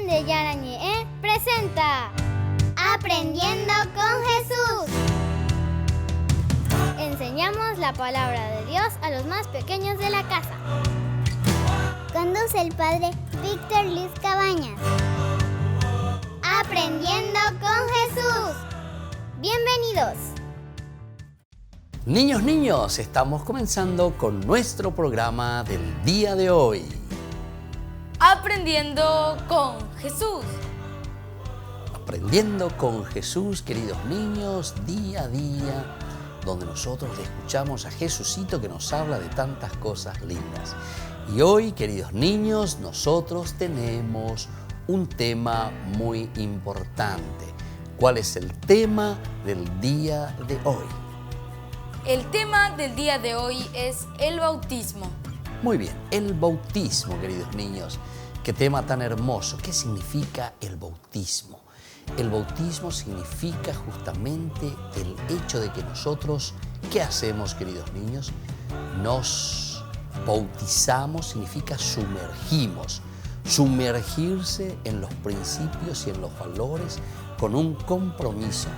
Estación de Yarañé presenta Aprendiendo con Jesús. Enseñamos la palabra de Dios a los más pequeños de la casa. Conduce el padre Víctor Luis Cabañas. Aprendiendo con Jesús. Bienvenidos. Niños, estamos comenzando con nuestro programa del día de hoy. Aprendiendo con Jesús. Aprendiendo con Jesús, queridos niños, día a día, donde nosotros le escuchamos a Jesucito que nos habla de tantas cosas lindas. Y hoy, queridos niños, nosotros tenemos un tema muy importante. ¿Cuál es el tema del día de hoy? El tema del día de hoy es el bautismo. Muy bien, el bautismo, queridos niños. Qué tema tan hermoso. ¿Qué significa el bautismo? El bautismo significa justamente el hecho de que nosotros, ¿qué hacemos, queridos niños? Nos bautizamos, significa sumergimos. Sumergirse en los principios y en los valores con un compromiso,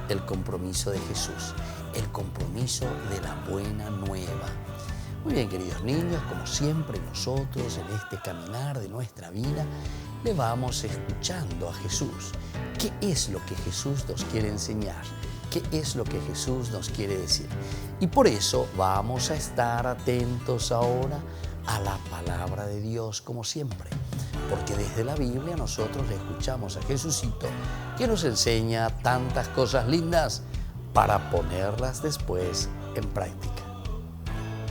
el compromiso de Jesús, el compromiso de la buena nueva. Muy bien, queridos niños, como siempre nosotros en este caminar de nuestra vida le vamos escuchando a Jesús. ¿Qué es lo que Jesús nos quiere enseñar? ¿Qué es lo que Jesús nos quiere decir? Y por eso vamos a estar atentos ahora a la palabra de Dios como siempre. Porque desde la Biblia nosotros le escuchamos a Jesucito que nos enseña tantas cosas lindas para ponerlas después en práctica.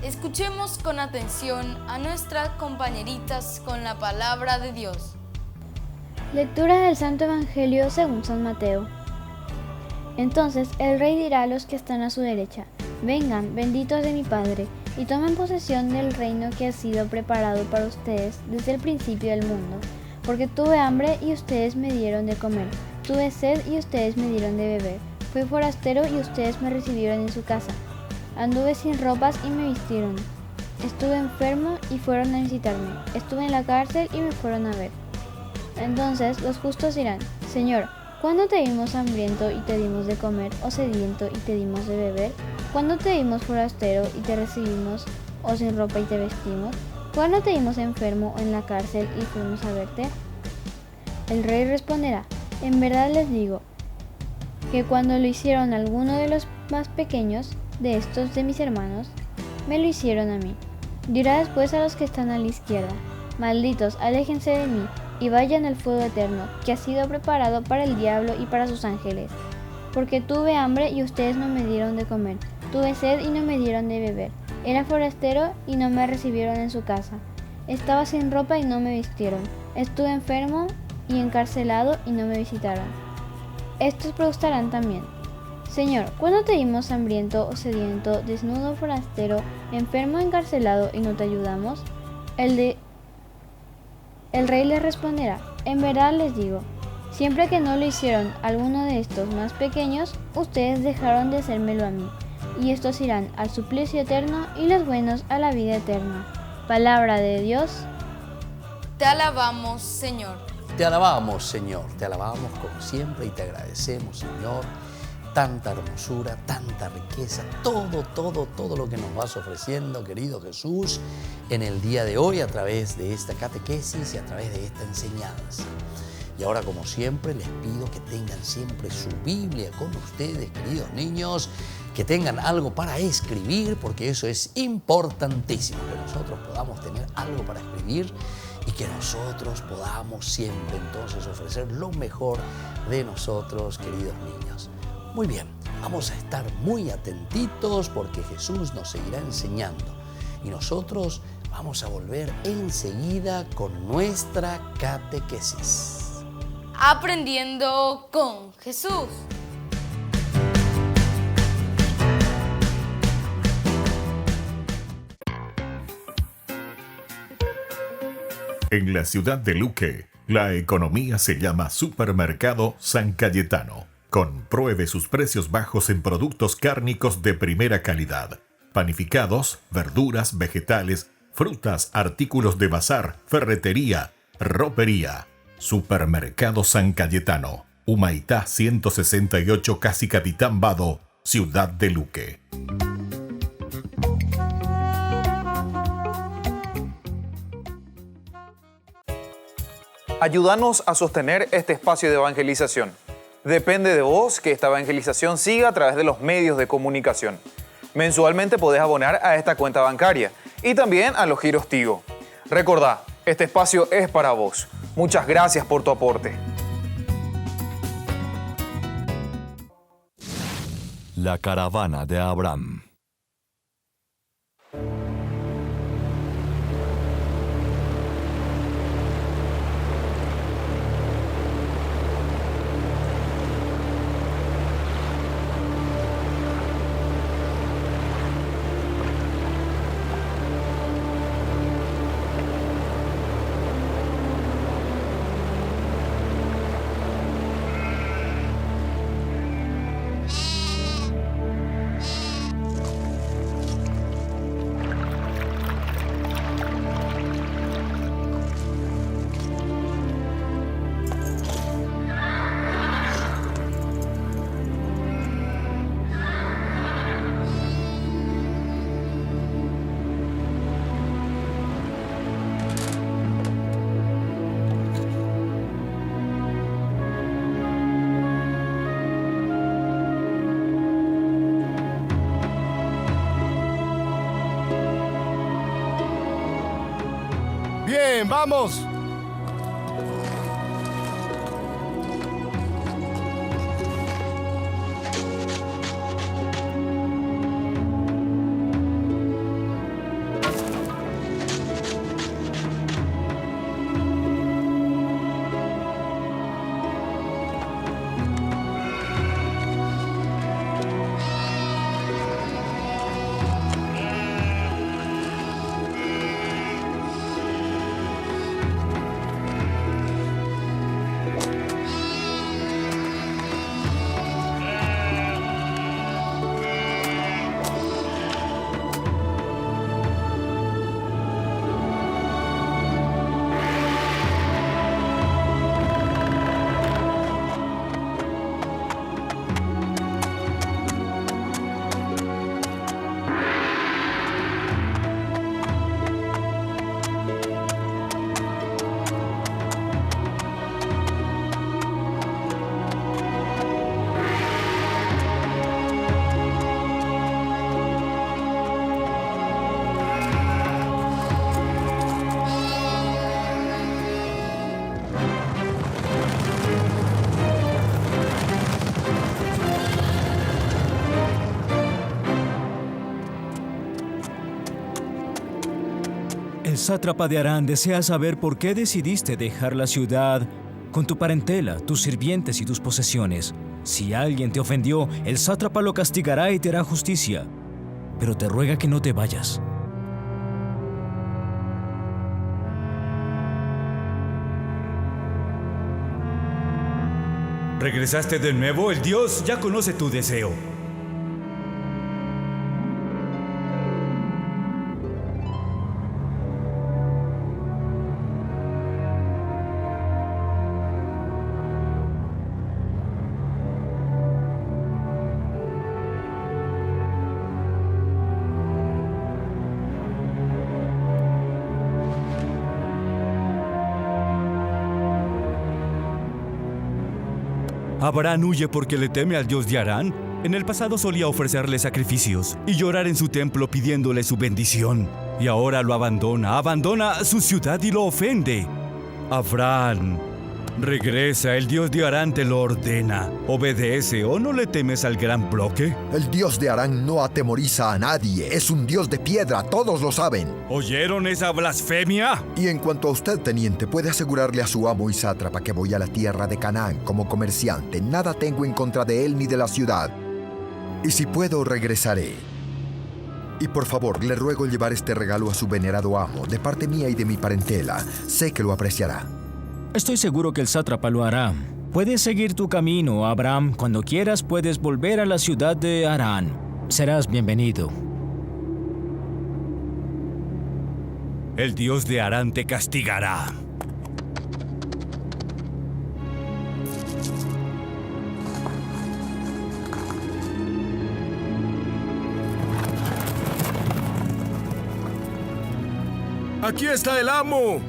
Escuchemos con atención a nuestras compañeritas con la palabra de Dios. Lectura del Santo Evangelio según San Mateo. Entonces el rey dirá a los que están a su derecha: vengan, benditos de mi Padre, y tomen posesión del reino que ha sido preparado para ustedes desde el principio del mundo. Porque tuve hambre y ustedes me dieron de comer, tuve sed y ustedes me dieron de beber, fui forastero y ustedes me recibieron en su casa. Anduve sin ropas y me vistieron. Estuve enfermo y fueron a visitarme. Estuve en la cárcel y me fueron a ver. Entonces los justos dirán: Señor, ¿cuándo te vimos hambriento y te dimos de comer, o sediento y te dimos de beber? ¿Cuándo te vimos forastero y te recibimos, o sin ropa y te vestimos? ¿Cuándo te vimos enfermo o en la cárcel y fuimos a verte? El rey responderá: en verdad les digo que cuando lo hicieron a alguno de los más pequeños de estos de mis hermanos, me lo hicieron a mí. Dirá después a los que están a la izquierda: malditos, aléjense de mí y vayan al fuego eterno, que ha sido preparado para el diablo y para sus ángeles. Porque tuve hambre y ustedes no me dieron de comer, tuve sed y no me dieron de beber, era forastero y no me recibieron en su casa, estaba sin ropa y no me vistieron, estuve enfermo y encarcelado y no me visitaron. Estos preguntarán también: Señor, ¿cuándo te vimos hambriento o sediento, desnudo, forastero, enfermo, encarcelado y no te ayudamos? El rey les responderá: en verdad les digo, siempre que no lo hicieron a alguno de estos más pequeños, ustedes dejaron de hacérmelo a mí. Y estos irán al suplicio eterno y los buenos a la vida eterna. Palabra de Dios. Te alabamos, Señor. Te alabamos, Señor, te alabamos como siempre y te agradecemos, Señor, tanta hermosura, tanta riqueza, todo lo que nos vas ofreciendo, querido Jesús, en el día de hoy a través de esta catequesis y a través de esta enseñanza. Y ahora, como siempre, les pido que tengan siempre su Biblia con ustedes, queridos niños, que tengan algo para escribir, porque eso es importantísimo, que nosotros podamos tener algo para escribir y que nosotros podamos siempre entonces ofrecer lo mejor de nosotros, queridos niños. Muy bien, vamos a estar muy atentitos porque Jesús nos seguirá enseñando y nosotros vamos a volver enseguida con nuestra catequesis. Aprendiendo con Jesús. En la ciudad de Luque, la economía se llama Supermercado San Cayetano. Compruebe sus precios bajos en productos cárnicos de primera calidad. Panificados, verduras, vegetales, frutas, artículos de bazar, ferretería, ropería. Supermercado San Cayetano, Humaitá 168, Casi Capitán Vado, Ciudad de Luque. Ayúdanos a sostener este espacio de evangelización. Depende de vos que esta evangelización siga a través de los medios de comunicación. Mensualmente podés abonar a esta cuenta bancaria y también a los giros Tigo. Recordá, este espacio es para vos. Muchas gracias por tu aporte. La caravana de Abraham. Bien, vamos. El sátrapa de Harán desea saber por qué decidiste dejar la ciudad con tu parentela, tus sirvientes y tus posesiones. Si alguien te ofendió, el sátrapa lo castigará y te hará justicia, pero te ruega que no te vayas. ¿Regresaste de nuevo? El Dios ya conoce tu deseo. Abraham huye porque le teme al Dios de Harán. En el pasado solía ofrecerle sacrificios y llorar en su templo pidiéndole su bendición. Y ahora lo abandona su ciudad y lo ofende. Abraham, regresa, el Dios de Harán te lo ordena. Obedece, ¿o no le temes al gran bloque? El Dios de Harán no atemoriza a nadie, es un Dios de piedra, todos lo saben. ¿Oyeron esa blasfemia? Y en cuanto a usted, teniente, puede asegurarle a su amo y sátrapa que voy a la tierra de Canaán como comerciante. Nada tengo en contra de él ni de la ciudad. Y si puedo, regresaré. Y por favor, le ruego llevar este regalo a su venerado amo, de parte mía y de mi parentela. Sé que lo apreciará. Estoy seguro que el sátrapa lo hará. Puedes seguir tu camino, Abraham. Cuando quieras puedes volver a la ciudad de Harán. Serás bienvenido. El Dios de Harán te castigará. ¡Aquí está el amo!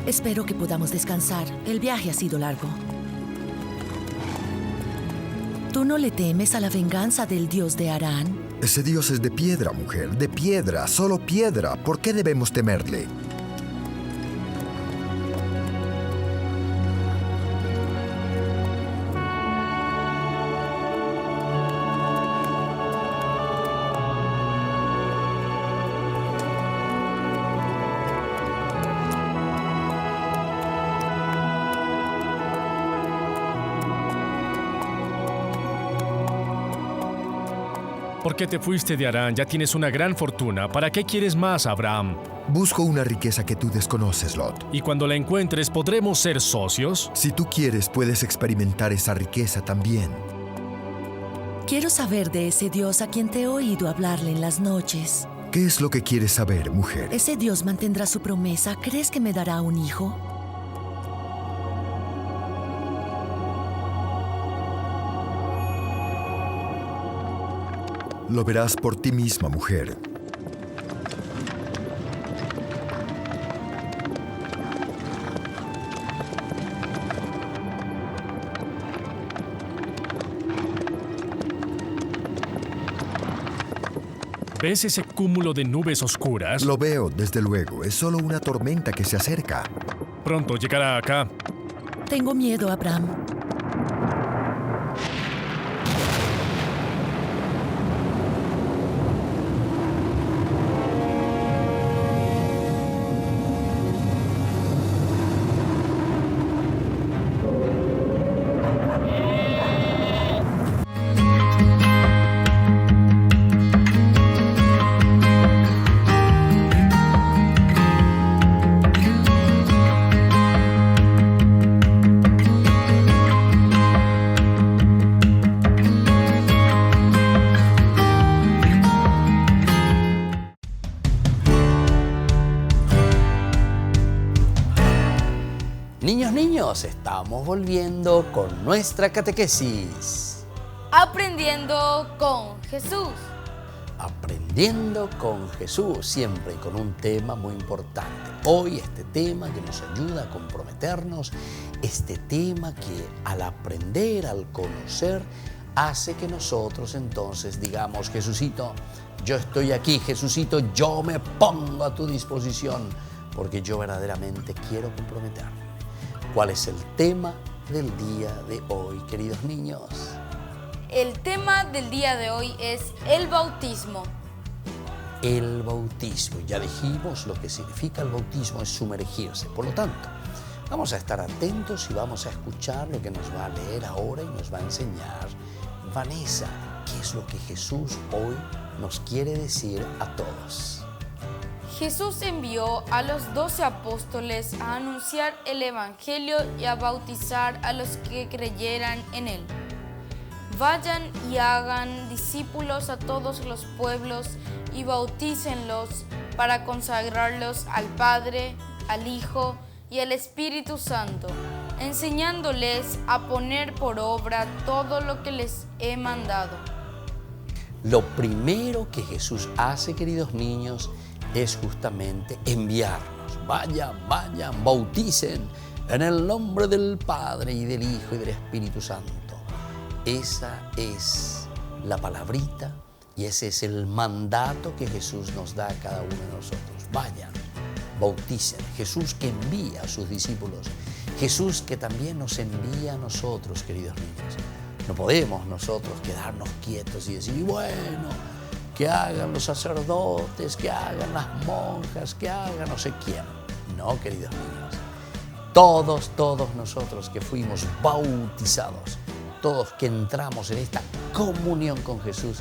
Espero que podamos descansar. El viaje ha sido largo. ¿Tú no le temes a la venganza del dios de Harán? Ese dios es de piedra, mujer, de piedra, solo piedra. ¿Por qué debemos temerle? ¿Por qué te fuiste de Harán? Ya tienes una gran fortuna. ¿Para qué quieres más, Abraham? Busco una riqueza que tú desconoces, Lot. ¿Y cuando la encuentres, podremos ser socios? Si tú quieres, puedes experimentar esa riqueza también. Quiero saber de ese Dios a quien te he oído hablarle en las noches. ¿Qué es lo que quieres saber, mujer? ¿Ese Dios mantendrá su promesa? ¿Crees que me dará un hijo? Lo verás por ti misma, mujer. ¿Ves ese cúmulo de nubes oscuras? Lo veo, desde luego. Es solo una tormenta que se acerca. Pronto llegará acá. Tengo miedo, Abraham. Niños, estamos volviendo con nuestra catequesis. Aprendiendo con Jesús. Aprendiendo con Jesús, siempre con un tema muy importante. Hoy este tema que nos ayuda a comprometernos, este tema que al aprender, al conocer, hace que nosotros entonces digamos: Jesucito, yo estoy aquí, Jesucito, yo me pongo a tu disposición, porque yo verdaderamente quiero comprometerme. ¿Cuál es el tema del día de hoy, queridos niños? El tema del día de hoy es el bautismo. El bautismo. Ya dijimos lo que significa el bautismo, es sumergirse. Por lo tanto, vamos a estar atentos y vamos a escuchar lo que nos va a leer ahora y nos va a enseñar Vanessa, qué es lo que Jesús hoy nos quiere decir a todos. Jesús envió a los 12 apóstoles a anunciar el Evangelio y a bautizar a los que creyeran en él. Vayan y hagan discípulos a todos los pueblos y bautícenlos para consagrarlos al Padre, al Hijo y al Espíritu Santo, enseñándoles a poner por obra todo lo que les he mandado. Lo primero que Jesús hace, queridos niños, es justamente enviarnos. Vayan, bauticen en el nombre del Padre y del Hijo y del Espíritu Santo. Esa es la palabrita y ese es el mandato que Jesús nos da a cada uno de nosotros. Vayan, bauticen. Jesús que envía a sus discípulos. Jesús que también nos envía a nosotros, queridos niños. No podemos nosotros quedarnos quietos y decir, bueno, que hagan los sacerdotes, que hagan las monjas, que hagan no sé quién. No, queridos niños. Todos nosotros que fuimos bautizados, todos que entramos en esta comunión con Jesús,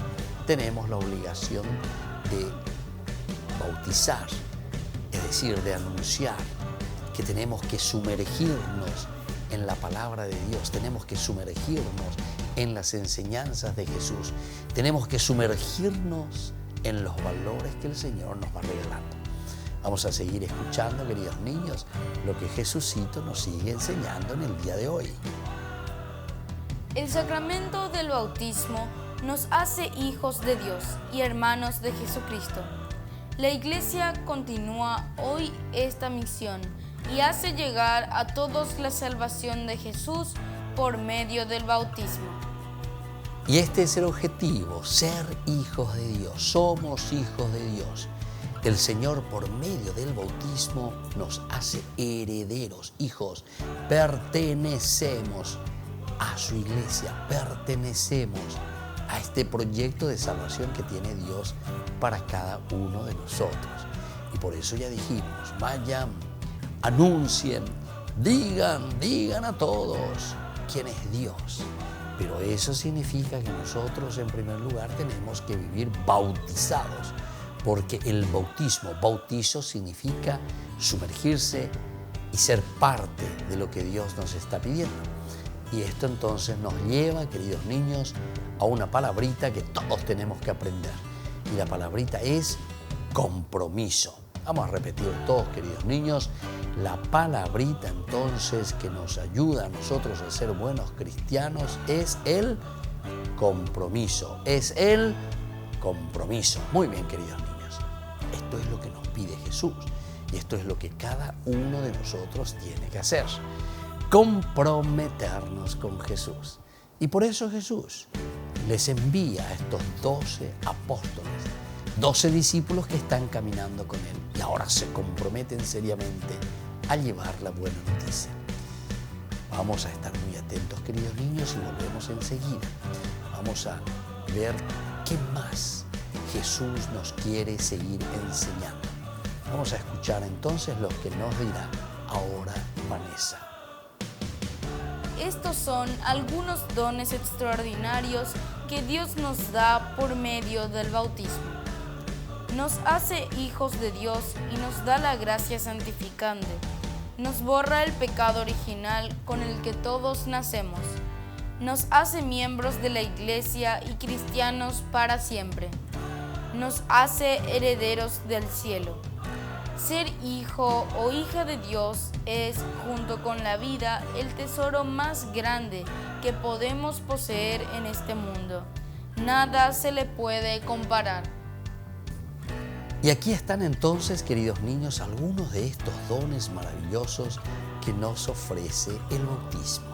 tenemos la obligación de bautizar, es decir, de anunciar que tenemos que sumergirnos en la palabra de Dios, tenemos que sumergirnos en las enseñanzas de Jesús, tenemos que sumergirnos en los valores que el Señor nos va regalando. Vamos a seguir escuchando, queridos niños, lo que Jesucito nos sigue enseñando en el día de hoy. El sacramento del bautismo nos hace hijos de Dios y hermanos de Jesucristo. La Iglesia continúa hoy esta misión y hace llegar a todos la salvación de Jesús por medio del bautismo. Y este es el objetivo, ser hijos de Dios. Somos hijos de Dios. El Señor, por medio del bautismo, nos hace herederos, hijos. Pertenecemos a su iglesia, pertenecemos a este proyecto de salvación que tiene Dios para cada uno de nosotros. Y por eso ya dijimos, vayan, anuncien, digan a todos quién es Dios. Pero eso significa que nosotros, en primer lugar, tenemos que vivir bautizados, porque el bautizo significa sumergirse y ser parte de lo que Dios nos está pidiendo. Y esto entonces nos lleva, queridos niños, a una palabrita que todos tenemos que aprender. Y la palabrita es compromiso. Vamos a repetir todos, queridos niños. La palabrita entonces que nos ayuda a nosotros a ser buenos cristianos es el compromiso. Es el compromiso. Muy bien, queridos niños. Esto es lo que nos pide Jesús. Y esto es lo que cada uno de nosotros tiene que hacer. Comprometernos con Jesús. Y por eso Jesús les envía a estos 12 apóstoles, 12 discípulos que están caminando con Él y ahora se comprometen seriamente a llevar la buena noticia. Vamos a estar muy atentos, queridos niños, y volvemos enseguida. Vamos a ver qué más Jesús nos quiere seguir enseñando. Vamos a escuchar entonces lo que nos dirá ahora Vanessa. Estos son algunos dones extraordinarios que Dios nos da por medio del bautismo. Nos hace hijos de Dios y nos da la gracia santificante. Nos borra el pecado original con el que todos nacemos. Nos hace miembros de la Iglesia y cristianos para siempre. Nos hace herederos del cielo. Ser hijo o hija de Dios es, junto con la vida, el tesoro más grande que podemos poseer en este mundo. Nada se le puede comparar. Y aquí están entonces, queridos niños, algunos de estos dones maravillosos que nos ofrece el bautismo.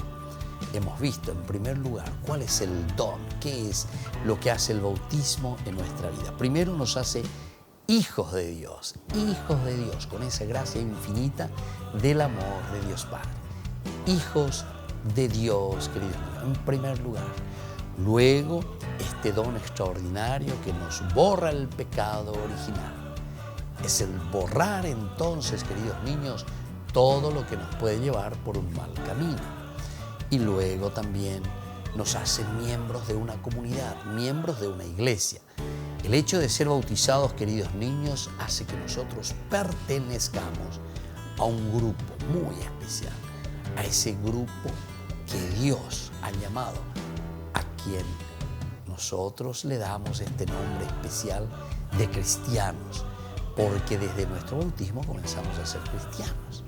Hemos visto, en primer lugar, cuál es el don, qué es lo que hace el bautismo en nuestra vida. Primero nos hace hijos de Dios, con esa gracia infinita del amor de Dios Padre. Hijos de Dios, queridos niños, en primer lugar. Luego, este don extraordinario que nos borra el pecado original. Es el borrar entonces, queridos niños, todo lo que nos puede llevar por un mal camino. Y luego también nos hace miembros de una comunidad, miembros de una iglesia. El hecho de ser bautizados, queridos niños, hace que nosotros pertenezcamos a un grupo muy especial, a ese grupo que Dios ha llamado, a quien nosotros le damos este nombre especial de cristianos, porque desde nuestro bautismo comenzamos a ser cristianos.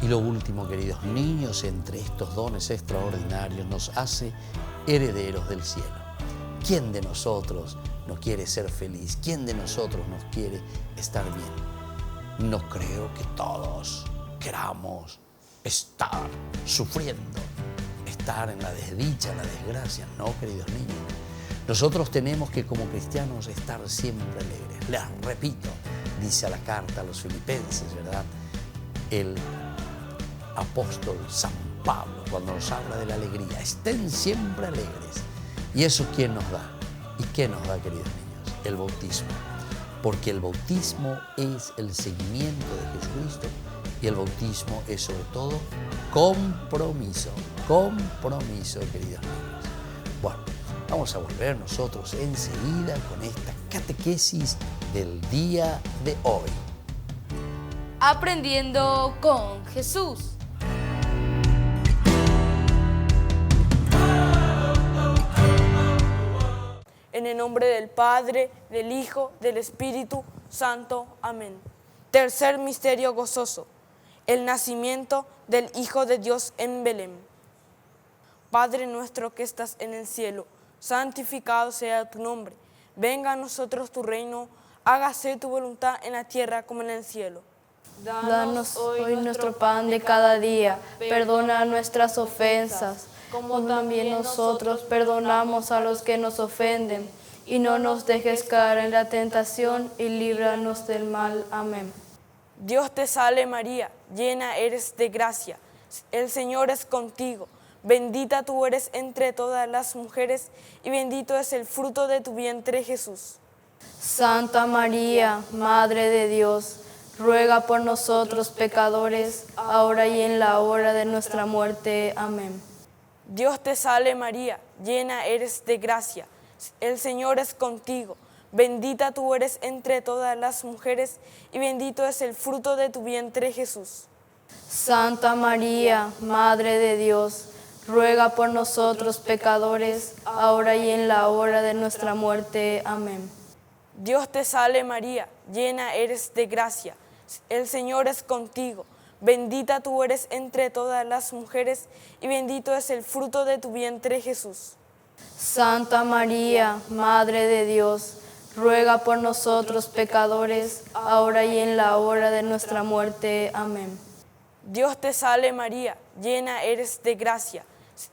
Y lo último, queridos niños, entre estos dones extraordinarios nos hace herederos del cielo. ¿Quién de nosotros no quiere ser feliz? ¿Quién de nosotros nos quiere estar bien? No creo que todos queramos estar sufriendo, estar en la desdicha, en la desgracia. No, queridos niños. Nosotros tenemos que, como cristianos, estar siempre alegres. Les repito, dice la carta a los filipenses, ¿verdad? El apóstol San Pablo, cuando nos habla de la alegría, estén siempre alegres. ¿Y eso quién nos da? ¿Y qué nos da, queridos niños? El bautismo. Porque el bautismo es el seguimiento de Jesucristo y el bautismo es sobre todo compromiso. Compromiso, queridos niños. Bueno, vamos a volver nosotros enseguida con esta catequesis del día de hoy. Aprendiendo con Jesús. En el nombre del Padre, del Hijo, del Espíritu Santo. Amén. Tercer misterio gozoso. El nacimiento del Hijo de Dios en Belén. Padre nuestro que estás en el cielo, santificado sea tu nombre. Venga a nosotros tu reino, hágase tu voluntad en la tierra como en el cielo. Danos hoy nuestro pan de cada día, perdona nuestras ofensas, como también nosotros perdonamos a los que nos ofenden, y no nos dejes caer en la tentación, y líbranos del mal. Amén. Dios te salve María, llena eres de gracia, el Señor es contigo. Bendita tú eres entre todas las mujeres, y bendito es el fruto de tu vientre, Jesús. Santa María, Madre de Dios, ruega por nosotros pecadores, ahora y en la hora de nuestra muerte. Amén. Dios te salve María, llena eres de gracia, el Señor es contigo. Bendita tú eres entre todas las mujeres, y bendito es el fruto de tu vientre, Jesús. Santa María, Madre de Dios, ruega por nosotros pecadores, ahora y en la hora de nuestra muerte. Amén. Dios te salve María, llena eres de gracia, el Señor es contigo. Bendita tú eres entre todas las mujeres, y bendito es el fruto de tu vientre, Jesús. Santa María, Madre de Dios, ruega por nosotros pecadores, ahora y en la hora de nuestra muerte. Amén. Dios te salve María, llena eres de gracia,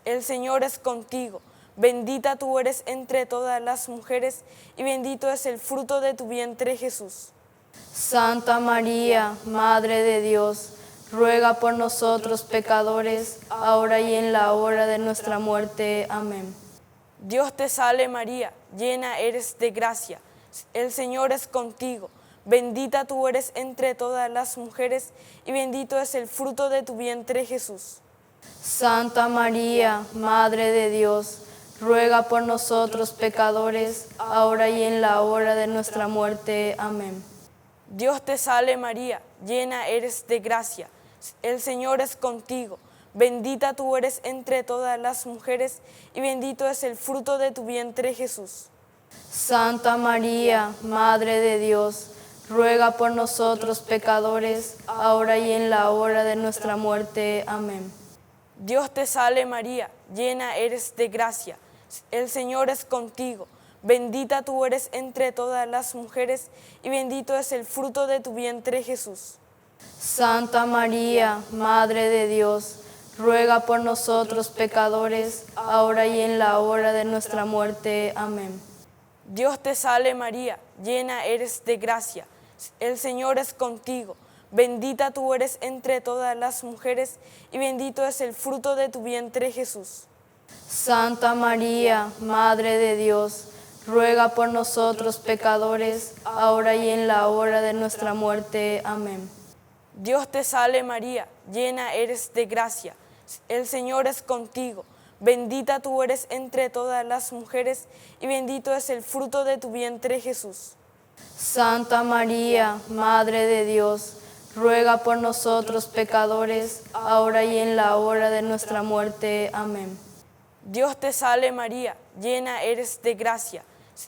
el Señor es contigo. Bendita tú eres entre todas las mujeres, y bendito es el fruto de tu vientre, Jesús. Santa María, Madre de Dios, ruega por nosotros pecadores, ahora y en la hora de nuestra muerte. Amén. Dios te salve María, llena eres de gracia, el Señor es contigo. Bendita tú eres entre todas las mujeres, y bendito es el fruto de tu vientre, Jesús. Santa María, Madre de Dios, ruega por nosotros pecadores, ahora y en la hora de nuestra muerte. Amén. Dios te salve María, llena eres de gracia, el Señor es contigo. Bendita tú eres entre todas las mujeres, y bendito es el fruto de tu vientre, Jesús. Santa María, Madre de Dios, ruega por nosotros pecadores, ahora y en la hora de nuestra muerte. Amén. Dios te salve María, llena eres de gracia, el Señor es contigo. Bendita tú eres entre todas las mujeres, y bendito es el fruto de tu vientre, Jesús. Santa María, Madre de Dios, ruega por nosotros pecadores, ahora y en la hora de nuestra muerte. Amén. Dios te salve María, llena eres de gracia, el Señor es contigo. Bendita tú eres entre todas las mujeres, y bendito es el fruto de tu vientre, Jesús. Santa María, Madre de Dios, ruega por nosotros pecadores, ahora y en la hora de nuestra muerte. Amén. Dios te salve María, llena eres de gracia, el Señor es contigo. Bendita tú eres entre todas las mujeres, y bendito es el fruto de tu vientre, Jesús. Santa María, Madre de Dios, ruega por nosotros pecadores, ahora y en la hora de nuestra muerte. Amén. Dios te salve María, llena eres de gracia,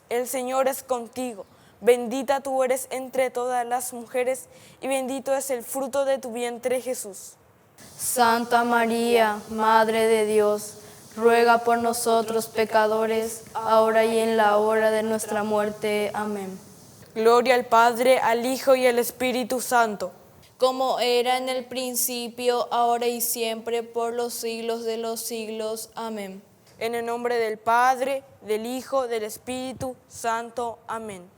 el Señor es contigo. Bendita tú eres entre todas las mujeres, y bendito es el fruto de tu vientre, Jesús. Santa María, Madre de Dios, ruega por nosotros pecadores, ahora y en la hora de nuestra muerte. Amén. Gloria al Padre, al Hijo y al Espíritu Santo. Como era en el principio, ahora y siempre, por los siglos de los siglos. Amén. En el nombre del Padre, del Hijo, del Espíritu Santo. Amén.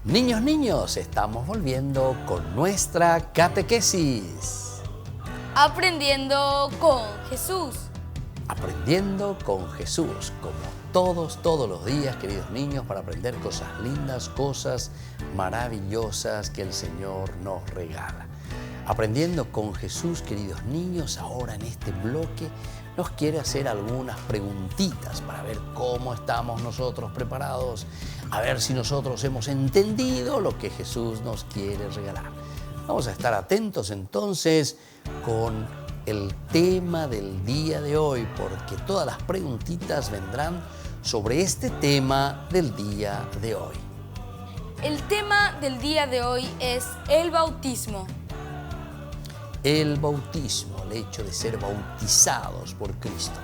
Niños, niños, estamos volviendo con nuestra catequesis. Aprendiendo con Jesús. Aprendiendo con Jesús, como todos los días, queridos niños, para aprender cosas lindas, cosas maravillosas que el Señor nos regala. Aprendiendo con Jesús, queridos niños, ahora en este bloque nos quiere hacer algunas preguntitas para ver cómo estamos nosotros preparados, a ver si nosotros hemos entendido lo que Jesús nos quiere regalar. Vamos a estar atentos entonces con el tema del día de hoy, porque todas las preguntitas vendrán sobre este tema del día de hoy. El tema del día de hoy es el bautismo. el bautismo, el hecho de ser bautizados por Cristo.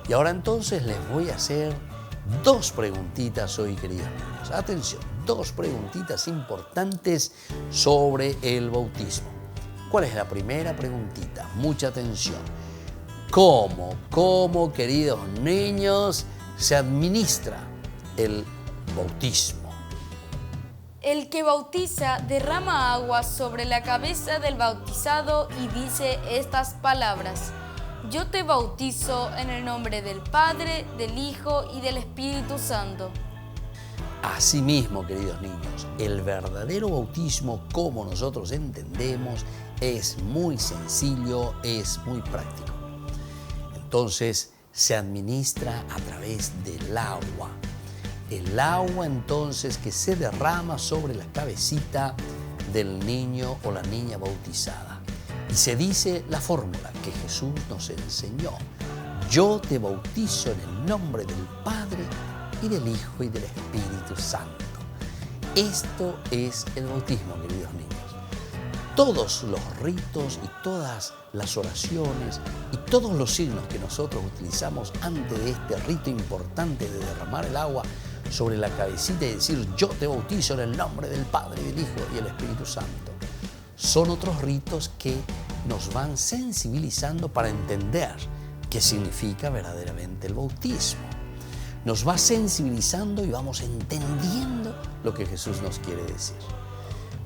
Y ahora entonces les voy a hacer dos preguntitas hoy, queridos niños. Atención, dos preguntitas importantes sobre el bautismo. ¿Cuál es la primera preguntita? Mucha atención. ¿Cómo, queridos niños, se administra el bautismo? El que bautiza derrama agua sobre la cabeza del bautizado y dice estas palabras: Yo te bautizo en el nombre del Padre, del Hijo y del Espíritu Santo. Asimismo, queridos niños, el verdadero bautismo, como nosotros entendemos, es muy sencillo, es muy práctico. Entonces, se administra a través del agua. El agua, entonces, que se derrama sobre la cabecita del niño o la niña bautizada. Y se dice la fórmula que Jesús nos enseñó: Yo te bautizo en el nombre del Padre y del Hijo y del Espíritu Santo. Esto es el bautismo, queridos niños. Todos los ritos y todas las oraciones y todos los signos que nosotros utilizamos antes de este rito importante de derramar el agua sobre la cabecita y decir yo te bautizo en el nombre del Padre, del Hijo y del Espíritu Santo, son otros ritos que nos van sensibilizando para entender qué significa verdaderamente el bautismo. Nos va sensibilizando y vamos entendiendo lo que Jesús nos quiere decir.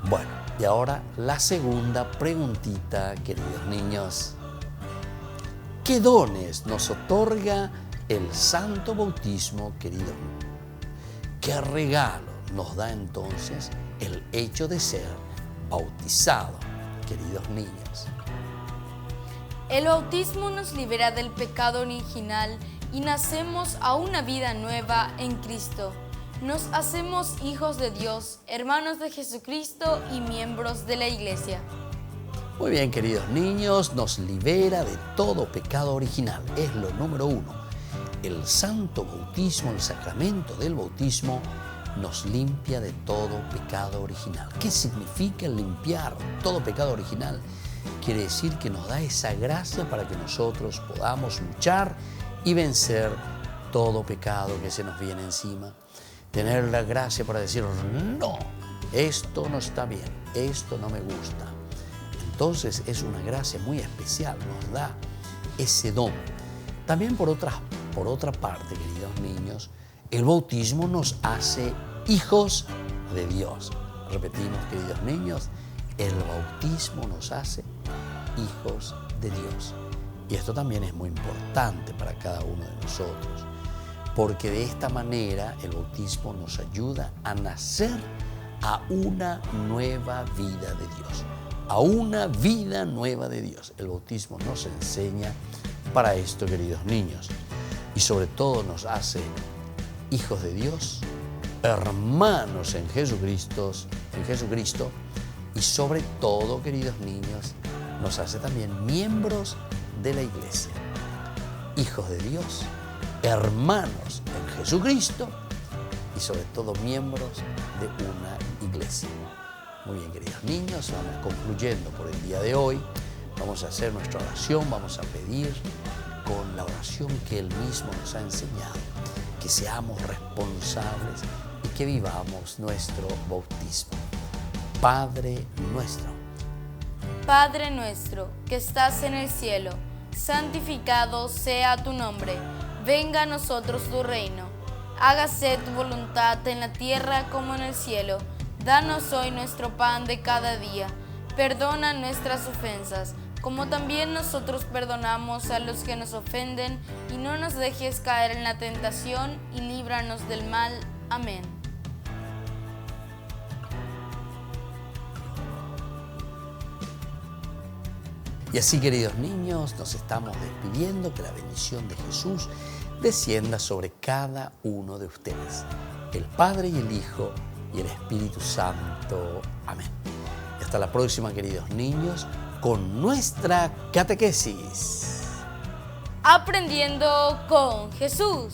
Bueno, y ahora la segunda preguntita, queridos niños. ¿Qué dones nos otorga el santo bautismo, queridos niños? ¿Qué regalo nos da entonces el hecho de ser bautizado, queridos niños? El bautismo nos libera del pecado original y nacemos a una vida nueva en Cristo. Nos hacemos hijos de Dios, hermanos de Jesucristo y miembros de la Iglesia. Muy bien, queridos niños, nos libera de todo pecado original. Es lo número uno. El santo bautismo, el sacramento del bautismo, nos limpia de todo pecado original. ¿Qué significa limpiar todo pecado original? Quiere decir que nos da esa gracia para que nosotros podamos luchar y vencer todo pecado que se nos viene encima. Tener la gracia para decir, no, esto no está bien, esto no me gusta. Entonces es una gracia muy especial, nos da ese don. También por otra parte, queridos niños, el bautismo nos hace hijos de Dios. Repetimos, queridos niños, el bautismo nos hace hijos de Dios. Y esto también es muy importante para cada uno de nosotros, porque de esta manera el bautismo nos ayuda a nacer a una nueva vida de Dios, a una vida nueva de Dios. El bautismo nos enseña para esto, queridos niños, y sobre todo nos hace hijos de Dios, hermanos en Jesucristo, y sobre todo, queridos niños, nos hace también miembros de la Iglesia, hijos de Dios, hermanos en Jesucristo y sobre todo miembros de una iglesia. Muy bien, queridos niños, vamos concluyendo por el día de hoy. Vamos a hacer nuestra oración, vamos a pedir con la oración que Él mismo nos ha enseñado, que seamos responsables y que vivamos nuestro bautismo. Padre nuestro, que estás en el cielo, santificado sea tu nombre. Venga a nosotros tu reino. Hágase tu voluntad en la tierra como en el cielo. Danos hoy nuestro pan de cada día. Perdona nuestras ofensas, como también nosotros perdonamos a los que nos ofenden. Y no nos dejes caer en la tentación y líbranos del mal. Amén. Y así, queridos niños, nos estamos despidiendo. Que la bendición de Jesús descienda sobre cada uno de ustedes, el Padre y el Hijo y el Espíritu Santo. Amén. Y hasta la próxima, queridos niños, con nuestra catequesis. Aprendiendo con Jesús.